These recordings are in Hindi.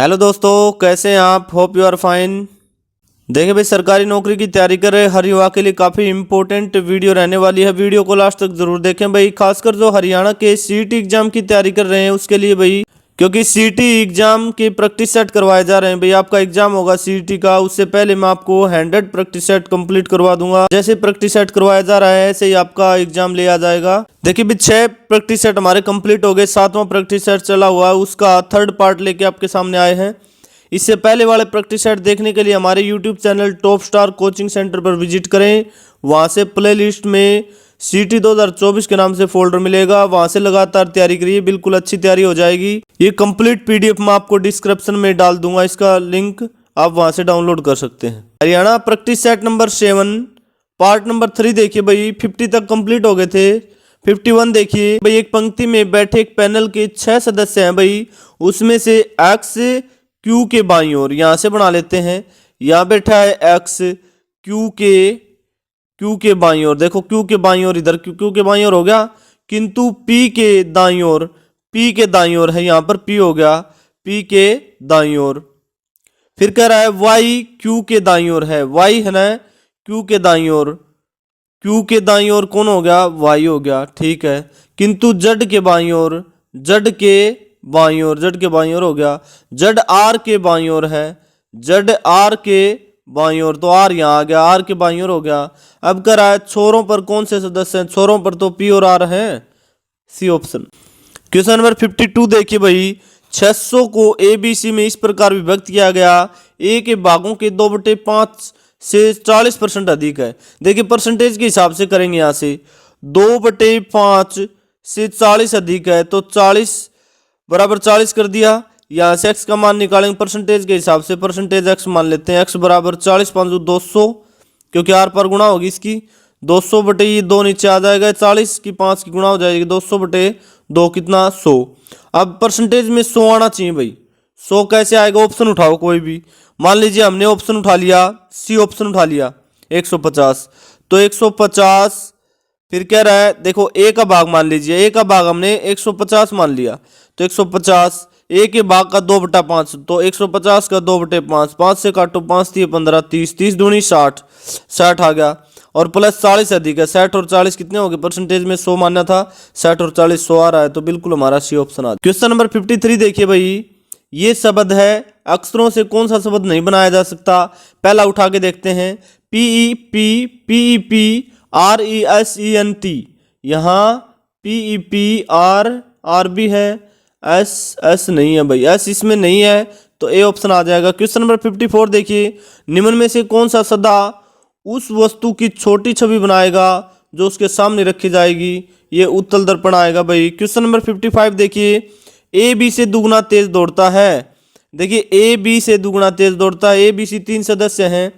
हेलो दोस्तों, कैसे हैं आप? Hope you are fine. देखिए भाई, सरकारी नौकरी की तैयारी कर रहे हर युवा के लिए काफ़ी इंपॉर्टेंट वीडियो रहने वाली है। वीडियो को लास्ट तक जरूर देखें भाई, खासकर जो हरियाणा के सीईटी एग्जाम की तैयारी कर रहे हैं उसके लिए भाई, क्योंकि सीईटी एग्जाम के प्रैक्टिस सेट करवाए जा रहे हैं भाई। आपका एग्जाम होगा सीईटी का, उससे पहले मैं आपको 100 प्रैक्टिस सेट कंप्लीट करवा दूंगा। जैसे प्रैक्टिस सेट करवाया जा रहा है ऐसे ही आपका एग्जाम लिया जाएगा। देखिए भी 6 प्रैक्टिस सेट हमारे कंप्लीट हो गए, 7वां प्रैक्टिस सेट चला हुआ है, उसका 3rd पार्ट लेके आपके सामने आए हैं। इससे पहले वाले प्रैक्टिस सेट देखने के लिए हमारे YouTube channel top star coaching centre पर विजिट करें। वहां से प्ले लिस्ट में सीटी 2024 के नाम से फोल्डर मिलेगा, वहां से लगातार तैयारी करिए, बिल्कुल अच्छी तैयारी हो जाएगी। ये कंप्लीट पीडीएफ मैं आपको डिस्क्रिप्शन में डाल दूंगा, इसका लिंक आप वहां से डाउनलोड कर सकते हैं। Haryana practice set number 7 part number 3 देखिए भाई, 50 तक कंप्लीट हो गए थे। 51 देखिए भाई, एक पंक्ति में बैठे एक पैनल के 6 सदस्य हैं भाई, उसमें से एक्स क्यू के बाईं ओर, यहां से बना लेते हैं। यहां बैठा है एक्स क्यू के बाईं ओर, देखो क्यू के बाईं ओर, इधर क्यू के बाईं ओर हो गया, किंतु पी के दाईं ओर है, यहां पर पी हो गया, पी के दाईं ओर। फिर कह रहा है वाई क्यू के दाईं ओर है, वाई है ना क्यू के दाईं ओर, क्यू के दाईं ओर कौन हो गया? वाई हो गया, ठीक है। किंतु जेड के बाईं ओर, जेड के बाईं ओर हो गया, जेड आर के बाईं ओर है, जेड आर के बाईं ओर, तो आर यहाँ आ गया, आर के बाईं ओर हो गया। अब कर रहा है छोरों पर कौन से सदस्य हैं? छोरों पर तो पी और आर हैं, सी ऑप्शन। क्वेश्चन नंबर 52 देखिए भाई, 600 को ए बी सी में इस प्रकार विभक्त किया गया, ए के भागों के 2/5 से 40% अधिक है। देखिए परसेंटेज के हिसाब से करेंगे, यहाँ से 2/5 से 40 अधिक है, तो 40 बराबर 40 कर दिया। यहाँ से x का मान निकालेंगे परसेंटेज के हिसाब से, परसेंटेज x मान लेते हैं, x बराबर 40 5 200, क्योंकि आर पर गुणा होगी इसकी, 200 बटे ये 2 नीचे आ जाएगा, 40 की 5 की गुणा हो जाएगी, 200 बटे 2 कितना? 100। अब परसेंटेज में 100 आना चाहिए भाई, 100 कैसे आएगा? ऑप्शन उठाओ कोई भी। मान लीजिए हमने ऑप्शन उठा लिया, सी ऑप्शन उठा लिया 150, तो 150। फिर कह रहा है देखो ए का भाग मान लीजिए, ए का भाग हमने 150 मान लिया, तो 150 ए के भाग का 2/5, तो 150 का 2/5, 5 से काटो 5 3 15, 30 30 दूनी 60, 60 आ गया, और प्लस 40 अधिक है, 60 और 40 कितने हो गए? परसेंटेज में 100 मानना था, 60 और 40 100 आ रहा है, तो बिल्कुल हमारा सी ऑप्शन आ। क्वेश्चन नंबर 53 देखिए भाई, ये शब्द है, अक्षरों से कौन सा शब्द नहीं बनाया जा सकता? पहला उठा के देखते हैं, PEP RESENT, यहाँ PEP R भी है, एस नहीं है भाई, एस इसमें नहीं है, तो ए ऑप्शन आ जाएगा। क्वेश्चन नंबर 54 देखिए, निम्न में से कौन सा सदा उस वस्तु की छोटी छवि बनाएगा जो उसके सामने रखी जाएगी? ये उत्तल दर्पण आएगा भाई। क्वेश्चन नंबर 55 देखिए, ए बी से दुगुना तेज दौड़ता है। देखिए ए बी से दुगुना तेज दौड़ता है, ए बी सी 3 सदस्य हैं,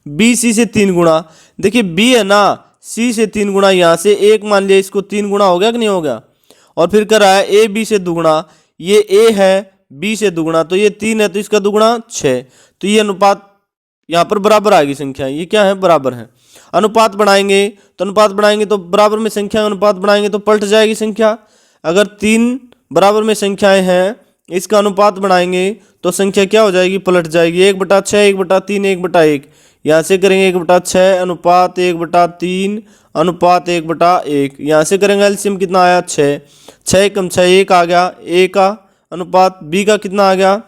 बी सी से 3 गुना, देखिए बी है ना, सी से 3 गुना, यहाँ से एक मान लिया, इसको 3 गुना हो गया कि नहीं हो गया? और फिर कर रहा है ए बी से दुगुना, ये ए है, बी से दुगुना, तो ये 3 है, तो इसका दुगुना 6, तो ये अनुपात यहाँ पर बराबर आएगी संख्या, ये क्या है? बराबर है। अनुपात बढ़ाएंगे तो बराबर में संख्या, अनुपात बढ़ाएंगे तो पलट जाएगी संख्या। अगर 3 बराबर में संख्याएं हैं, इसका अनुपात बढ़ाएंगे तो संख्या क्या हो जाएगी? पलट जाएगी। 1/6 1/3 1/1, यहाँ से करेंगे 1/6 अनुपात 1/3 अनुपात 1/1, यहाँ से करेंगे एलसीएम कितना आया? 6, 6 कम 6 1 आ गया, ए का अनुपात बी का कितना आ गया?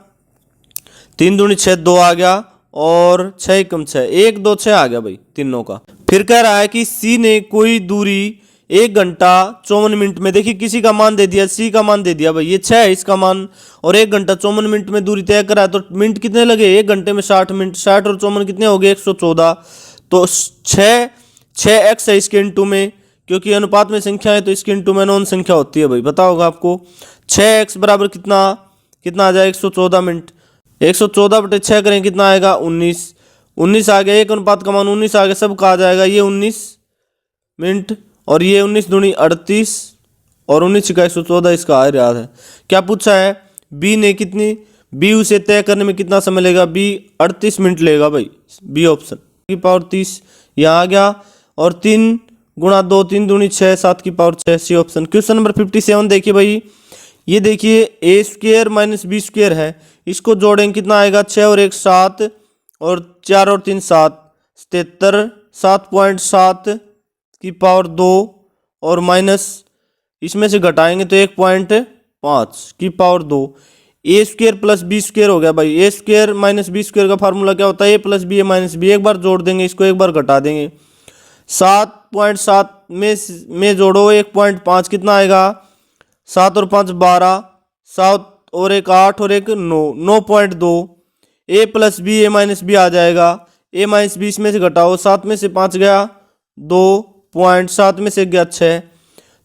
3 दूनी 6 2 आ गया, और 6 कम 6 1 2 6 आ गया भाई तीनों का। फिर कह रहा है कि सी ने कोई दूरी 1 घंटा 54 मिनट में, देखिए किसी का मान दे दिया, सी का मान दे दिया भाई, ये 6 है इसका मान, और 1 घंटा 54 मिनट में दूरी तय करा है, तो मिनट कितने लगे? 1 घंटे में 60 मिनट, 60 और 54 कितने हो गए? 114, तो 6x है इसके इंटू में, क्योंकि अनुपात में संख्या है तो इसके इंटू में नॉन संख्या होती है भाई, पता होगा आपको। 6x बराबर कितना आ जाएगा? 114 मिनट, 114/6 करें कितना आएगा? 19 आ गया, एक अनुपात का मान 19 आ गया, सब कहा जाएगा, ये 19 मिनट, और ये 19 दूनी 38, और 19 का 114, इसका आ याद है। क्या पूछा है? बी ने कितनी, बी उसे तय करने में कितना समय लेगा? बी 38 मिनट लेगा भाई, बी ऑप्शन की पावर 30 यहाँ आ गया, और 3 गुणा 2 3 दूनी 6 7 की power 6, C option. Question number 57 देखिए भाई, ये देखिए A square minus B square है, इसको जोड़ेंगे कितना आएगा 6 और 1 7 और 4 और 3 7 77 7.7 की पावर 2 और माइनस इसमें से घटाएंगे तो 1.5 की पावर 2 ए स्क्वेयर प्लस बी स्क्वेयर हो गया भाई। ए स्क्वेयर माइनस बी स्क्वेयर का फार्मूला क्या होता है, ए प्लस बी ए माइनस बी। एक बार जोड़ देंगे इसको, एक बार घटा देंगे। 7.7 में जोड़ो 1.5 कितना आएगा, 7 और 5 12, 7 और 1 8 और 1 9 9.2। ए प्लस बी ए माइनस बी आ जाएगा, ए माइनस बी इसमें से घटाओ, 7 में से 5 गया 2.7 में से गया 6।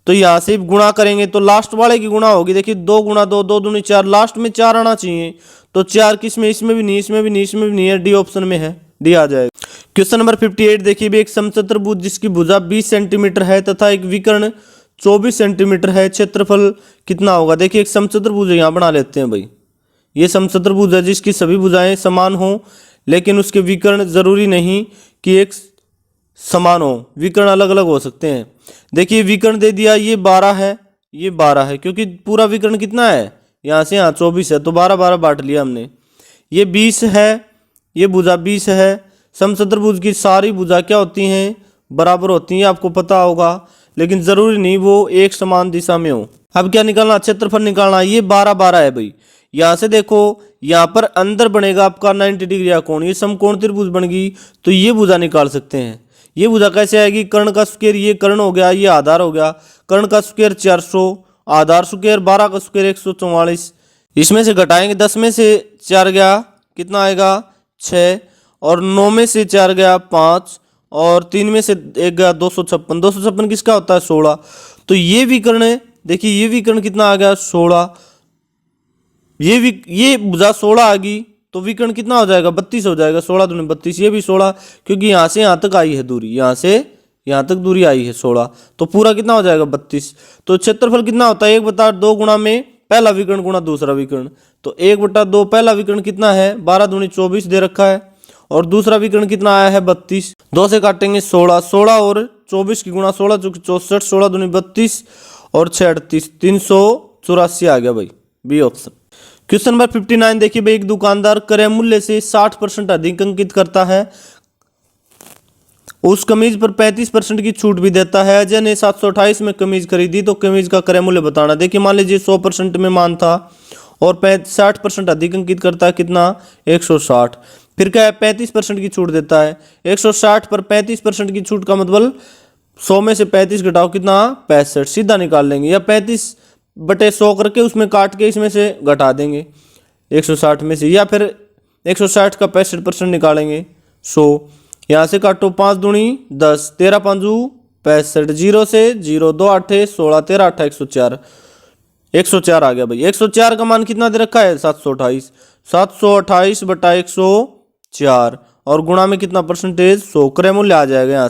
तो यहाँ से गुणा करेंगे तो लास्ट वाले की गुणा होगी। देखिए 2 गुणा 2 2 दूनी 4, लास्ट में 4 आना चाहिए। तो 4 किस में, इसमें भी नहीं, इसमें भी नहीं, इसमें भी नहीं है, डी ऑप्शन में है, डी आ जाएगा। क्वेश्चन नंबर 58 देखिए भी एक समचतुर्भुज जिसकी भुजा 20 सेंटीमीटर है तथा एक विकर्ण 24 सेंटीमीटर है, क्षेत्रफल कितना होगा। देखिए एक समचतुर्भुज यहाँ बना लेते हैं भाई। ये समचतुर्भुज है जिसकी सभी भुजाएं समान हो, लेकिन उसके विकर्ण जरूरी नहीं कि एक समान हो, विकर्ण अलग अलग हो सकते हैं। देखिए विकर्ण दे दिया, ये 12 है, ये 12 है, क्योंकि पूरा विकर्ण कितना है, यहाँ से यहाँ 24 है, तो 12 12 बांट लिया हमने। ये 20 है, ये भुजा 20 है। समचतुर्भुज की सारी भुजा क्या होती हैं, बराबर होती हैं, आपको पता होगा, लेकिन जरूरी नहीं वो एक समान दिशा में हो। अब क्या निकालना, क्षेत्रफल निकालना। ये 12 12 है भाई। यहाँ से देखो, यहाँ पर अंदर बनेगा आपका 90 डिग्री का कोण, ये समकोण त्रिभुज बन गई, तो ये भुजा निकाल सकते हैं। ये भुजा कैसे आएगी, कर्ण का स्क्वायर, ये कर्ण हो गया, ये आधार हो गया, कर्ण का स्क्वायर 400, आधार स्क्वायर 12 का स्क्वायर 144। इसमें से घटाएंगे, 10 में से 4 गया कितना आएगा 6, और 9 में से 4 गया 5, और 3 में से 1 गया 256। 256 किसका होता है 16। तो ये विकर्ण है, देखिए ये विकर्ण कितना आ गया 16। ये भुजा 16 आ गई तो विकर्ण कितना हो जाएगा 32 हो जाएगा। 16 दूनी 32, ये भी 16, क्योंकि यहाँ से यहाँ तक आई है दूरी, यहाँ से यहाँ तक दूरी आई है 16, तो पूरा कितना हो जाएगा 32। तो क्षेत्रफल कितना होता है 1/2 गुणा में पहला विकर्ण गुणा दूसरा विकर्ण। तो 1/2 पहला विकर्ण कितना है 12 दूनी 24 दे रखा है, और दूसरा विकर्ण कितना आया है 32। 2 से काटेंगे 16, 16 और 24 की गुणा 16 चूंकि 64, 16 दूनी 32 और 6 38, 384 आ गया भाई, बी ऑप्शन। क्वेश्चन नंबर 59 देखिए भाई, एक दुकानदार क्रय मूल्य से 60% अधिक अंकित करता है, उस कमीज पर 35% की छूट भी देता है। अजय ने 728 में कमीज खरीदी, तो कमीज का क्रय मूल्य बताना। देखिए मान लीजिए 100% में मान था और 60% अधिक अंकित करता है कितना 160, फिर क्या है 35% की छूट देता है। 160 पर 35% की छूट का मतलब 100 में से 35 घटाओ कितना 65, सीधा निकाल लेंगे, या 35/100 करके उसमें काट के इसमें से घटा देंगे 160 में से, या फिर 160 का 65% निकालेंगे 100। यहाँ से काटो 5 दूनी 10, 13 5 65, 0 से 0 2 8 16 13 8 104, 104 आ गया भाई। 104 का मान कितना दे रखा है 728, 728/104, और गुणा में कितना परसेंटेज 100, क्रय मूल्य आ जाएगा।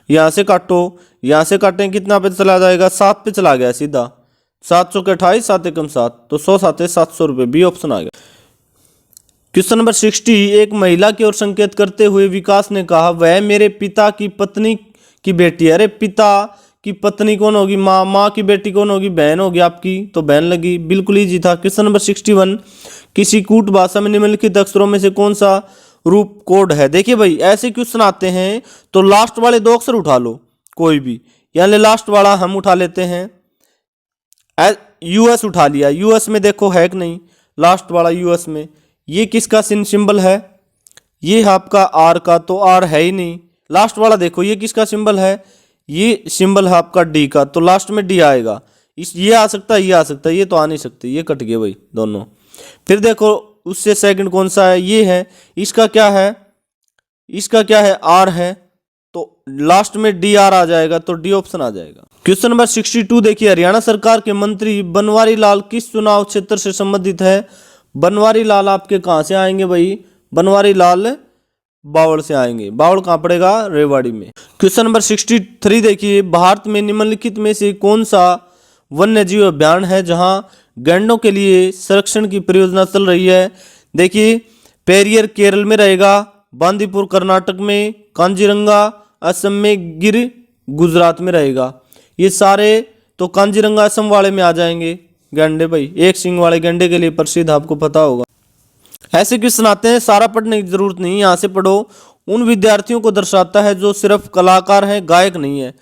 यहाँ से काटो, यहाँ से काटें कितना पे चला जाएगा 7 पे चला गया सीधा, 700 के 28, 7 एकम 7, तो 100 7 700 रुपये, बी ऑप्शन आ गया। क्वेश्चन नंबर 60, एक महिला की ओर संकेत करते हुए विकास ने कहा वह मेरे पिता की पत्नी की बेटी है। अरे पिता की पत्नी कौन होगी, माँ, माँ की बेटी कौन होगी, बहन होगी आपकी, तो बहन लगी, बिल्कुल ईजी था। क्वेश्चन नंबर 61, किसी कूट भाषा में निम्नलिखित अक्षरों में से कौन सा रूप कोड है। देखिए भाई ऐसे क्वेश्चन आते हैं तो लास्ट वाले 2 अक्षर उठा लो कोई भी, यानी लास्ट वाला हम उठा लेते हैं, यूएस उठा लिया। यूएस में देखो है कि नहीं, लास्ट वाला यूएस में ये किसका सिंबल है, ये आपका आर का, तो आर है ही नहीं। लास्ट वाला देखो ये किसका सिंबल है, ये सिंबल है आपका डी का, तो लास्ट में डी आएगा। ये आ सकता है, ये आ सकता है, ये तो आ नहीं सकते, ये कट गए भाई दोनों। फिर देखो उससे सेकंड कौन सा है, ये है, इसका क्या है, इसका क्या है आर है, तो लास्ट में डी आर आ जाएगा, तो डी ऑप्शन आ जाएगा। क्वेश्चन नंबर 62 देखिए, हरियाणा सरकार के मंत्री बनवारी लाल किस चुनाव क्षेत्र से संबंधित है। बनवारी लाल आपके कहाँ से आएंगे भाई, बनवारी लाल बावड़ से आएंगे। बावड़ कहाँ पड़ेगा, रेवाड़ी में। क्वेश्चन नंबर 63 देखिए, भारत में निम्नलिखित में से कौन सा वन्य जीव अभियान है जहां गैंडों के लिए संरक्षण की परियोजना चल रही है। देखिए पेरियर केरल में रहेगा, बांदीपुर कर्नाटक में, कांजीरंगा असम में, गिर गुजरात में रहेगा। ये सारे तो कांजीरंगा असम वाले में आ जाएंगे, गैंडे भाई, एक सींग वाले गैंडे के लिए प्रसिद्ध, आपको पता होगा। ऐसे क्वेश्चन आते हैं, सारा पढ़ने की जरूरत नहीं, यहाँ से पढ़ो। उन विद्यार्थियों को दर्शाता है जो सिर्फ कलाकार हैं, गायक नहीं है।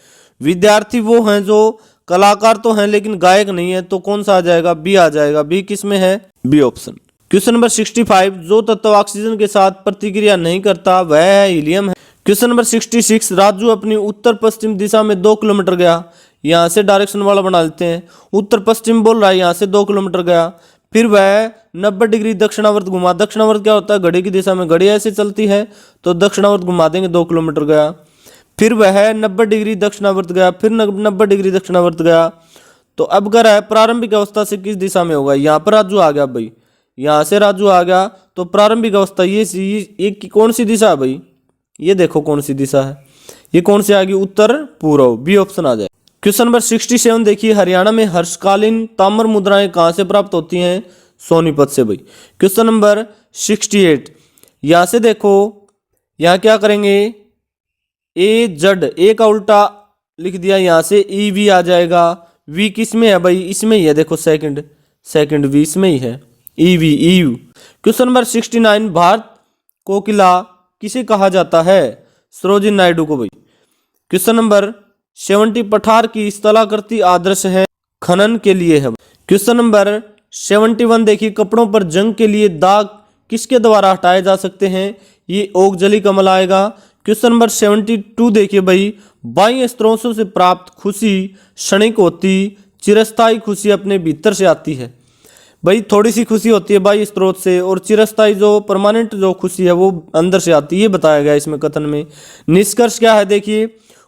विद्यार्थी वो हैं जो कलाकार तो हैं लेकिन गायक नहीं है, तो कौन सा आ जाएगा? बी आ जाएगा। बी किस में है? B option. क्वेश्चन नंबर 65, जो तत्व ऑक्सीजन के साथ प्रतिक्रिया नहीं करता वह है हीलियम है। क्वेश्चन नंबर 66, राजू अपनी उत्तर पश्चिम दिशा में 2 किलोमीटर गया। यहाँ से डायरेक्शन वाला बना लेते हैं। उत्तर पश्चिम बोल रहा है, यहाँ से 2 किलोमीटर गया, फिर वह 90 डिग्री दक्षिणावर्त घुमा। दक्षिणावर्त क्या होता है? घड़ी की दिशा में, घड़ी ऐसे चलती है तो दक्षिणावर्त घुमा देंगे, 2 किलोमीटर गया। फिर वह 90 डिग्री दक्षिणावर्त गया, फिर 90 डिग्री दक्षिणावर्त गया। तो अब कर है प्रारंभिक अवस्था से किस दिशा में होगा? यहाँ पर राजू आ गया भाई, यहाँ से राजू आ गया, तो प्रारंभिक अवस्था ये कौन सी दिशा है भाई? ये देखो कौन सी दिशा है, ये कौन सी आ गई? उत्तर पूर्व। बी ऑप्शन आ जाए। क्वेश्चन नंबर 67 देखिए, हरियाणा में हर्षकालीन ताम्र मुद्राएं कहाँ से प्राप्त होती हैं? सोनीपत से भाई। क्वेश्चन नंबर 68, यहाँ से देखो, यहाँ क्या करेंगे? ए जड, ए का उल्टा लिख दिया, यहाँ से ई वी आ जाएगा। वी किस में है भाई? इसमें ही है, देखो सेकंड वी इसमें ही है, E V E U. Question number 69, Bharat Kokila किसे कहा जाता है? सरोजिनी नायडू को भाई। क्वेश्चन नंबर 70, पठार की स्थलाकृति आदर्श है, खनन के लिए है। क्वेश्चन नंबर 71 देखिए, कपड़ों पर जंग के लिए दाग किसके द्वारा हटाए जा सकते हैं? ये ओकजली कमल आएगा। क्वेश्चन नंबर 72 देखिए भाई, बाह्य स्रोतों से प्राप्त खुशी क्षणिक होती, चिरस्थायी खुशी अपने भीतर से आती है। भाई थोड़ी सी खुशी होती है बाह्य स्रोत से, और चिरस्थायी जो परमानेंट जो खुशी है वो अंदर से आती है, ये बताया गया इसमें कथन में। निष्कर्ष क्या है? देखिए,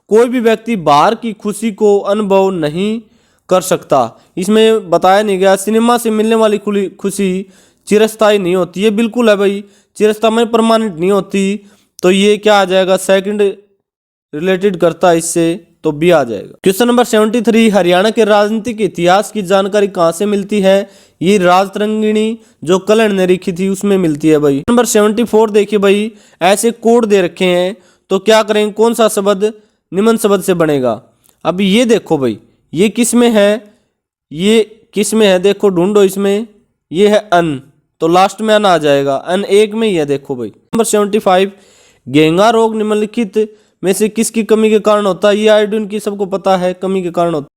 कोई भी व्यक्ति बाहर की खुशी को अनुभव नहीं कर सकता। इसमें बताया नहीं गया सिनेमा से मिलने वाली खुशी चिरस्थायी नहीं होती है, बिल्कुल है भाई, चिरस्थायी में परमानेंट नहीं होती। तो ये क्या आ जाएगा? सेकंड रिलेटेड करता है इससे, तो बी आ जाएगा। क्वेश्चन नंबर 73, हरियाणा के राजनीतिक इतिहास की जानकारी कहाँ से मिलती है? ये राजतरंगिणी जो कल्याण ने लिखी थी उसमें मिलती है भाई। नंबर 74 देखिए भाई, ऐसे कोड दे रखे हैं तो क्या करेंगे? कौन सा शब्द निम्न शब्द से बनेगा? अब ये देखो भाई, ये किस में है? ये किस में है? देखो ढूंढो इसमें, ये है अन, तो लास्ट में अन आ जाएगा, अन एक में ही है। देखो भाई नंबर 75, घेंगा रोग निम्नलिखित में से किसकी कमी के कारण होता है? ये आयोडीन की सबको पता है, कमी के कारण होता है।